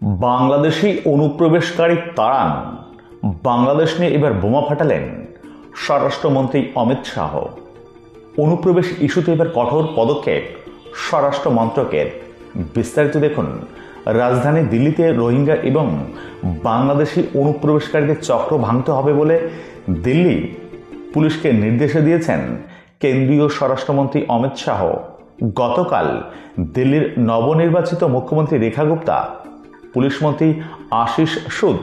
বাংলাদেশি অনুপ্রবেশকারী তাড়ান, বাংলাদেশ নিয়ে এবার বোমা ফাটালেন স্বরাষ্ট্রমন্ত্রী অমিত শাহ। অনুপ্রবেশ ইস্যুতে এবার কঠোর পদক্ষেপ স্বরাষ্ট্র মন্ত্রকের। বিস্তারিত দেখুন। রাজধানী দিল্লিতে রোহিঙ্গা এবং বাংলাদেশি অনুপ্রবেশকারীদের চক্র ভাঙতে হবে বলে দিল্লি পুলিশকে নির্দেশ দিয়েছেন কেন্দ্রীয় স্বরাষ্ট্রমন্ত্রী অমিত শাহ। গতকাল দিল্লির নবনির্বাচিত মুখ্যমন্ত্রী রেখা গুপ্তা, পুলিশ মন্ত্রী আশিস সুদ,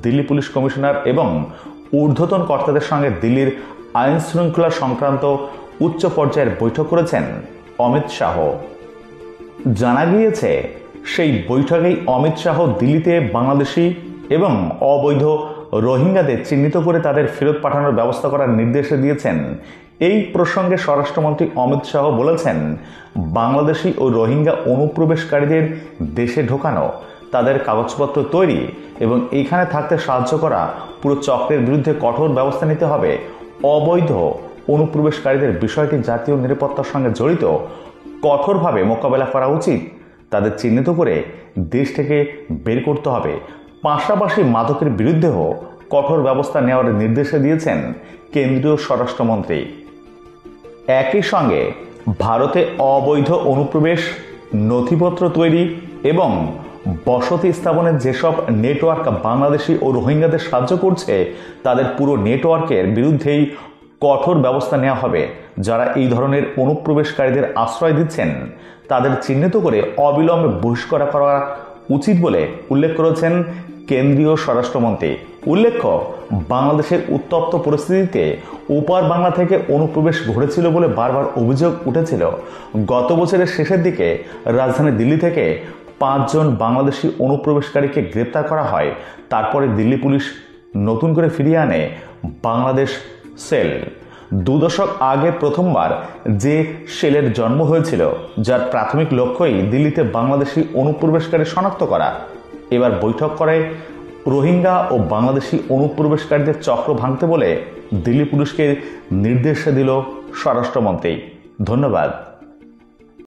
দিল্লি পুলিশ কমিশনার এবং ঊর্ধ্বতন কর্তাদের সঙ্গে দিল্লির আইন শৃঙ্খলা সংক্রান্ত উচ্চ পর্যায়ের বৈঠক করেছেন অমিত শাহ। জানা গিয়েছে, সেই বৈঠকেই অমিত শাহ দিল্লিতে বাংলাদেশি এবং অবৈধ রোহিঙ্গাদের চিহ্নিত করে তাদের ফেরত পাঠানোর ব্যবস্থা করার নির্দেশ দিয়েছেন। এই প্রসঙ্গে স্বরাষ্ট্রমন্ত্রী অমিত শাহ বলেছেন, বাংলাদেশি ও রোহিঙ্গা অনুপ্রবেশকারীদের দেশে ঢোকানো, তাদের কাগজপত্র তৈরি এবং এইখানে থাকতে সাহায্য করা পুরো চক্রের বিরুদ্ধে কঠোর ব্যবস্থা নিতে হবে। অবৈধ অনুপ্রবেশকারীদের বিষয়টি জাতীয় নিরাপত্তার সঙ্গে জড়িত, কঠোরভাবে মোকাবেলা করা উচিত। তাদের চিহ্নিত করে দেশ থেকে বের করতে হবে। পাশাপাশি মাদকের বিরুদ্ধেও কঠোর ব্যবস্থা নেওয়ার নির্দেশ দিয়েছেন কেন্দ্রীয় স্বরাষ্ট্রমন্ত্রী। একই সঙ্গে ভারতে অবৈধ অনুপ্রবেশ, নথিপত্র তৈরি এবং বসতি স্থাপনের যেসব নেটওয়ার্ক বাংলাদেশি ও রোহিঙ্গাদের সাহায্য করছে, তাদের পুরো নেটওয়ার্কের বিরুদ্ধেই কঠোর ব্যবস্থা নেওয়া হবে। যারা এই ধরনের অনুপ্রবেশকারীদের আশ্রয় দিচ্ছেন, তাদের চিহ্নিত করে অবিলম্বে বহিষ্কার করা উচিত বলে উল্লেখ করেছেন কেন্দ্রীয় স্বরাষ্ট্রমন্ত্রী। উল্লেখ্য, বাংলাদেশের উত্তপ্ত পরিস্থিতিতে ওপার বাংলা থেকে অনুপ্রবেশ ঘটেছিল বলে বারবার অভিযোগ উঠেছিল। গত বছরের শেষের দিকে রাজধানী দিল্লি থেকে 5 জন বাংলাদেশি অনুপ্রবেশকারীকে গ্রেপ্তার করা হয়। তারপরে দিল্লি পুলিশ নতুন করে ফিরিয়ে আনে বাংলাদেশ সেল। 2 দশক আগে প্রথমবার যে সেলের জন্ম হয়েছিল, যার প্রাথমিক লক্ষ্যই দিল্লিতে বাংলাদেশি অনুপ্রবেশকারী শনাক্ত করা। এবার বৈঠক করে রোহিঙ্গা ও বাংলাদেশি অনুপ্রবেশকারীদের চক্র ভাঙতে বলে দিল্লি পুলিশকে নির্দেশ দিল স্বরাষ্ট্রমন্ত্রী। ধন্যবাদ।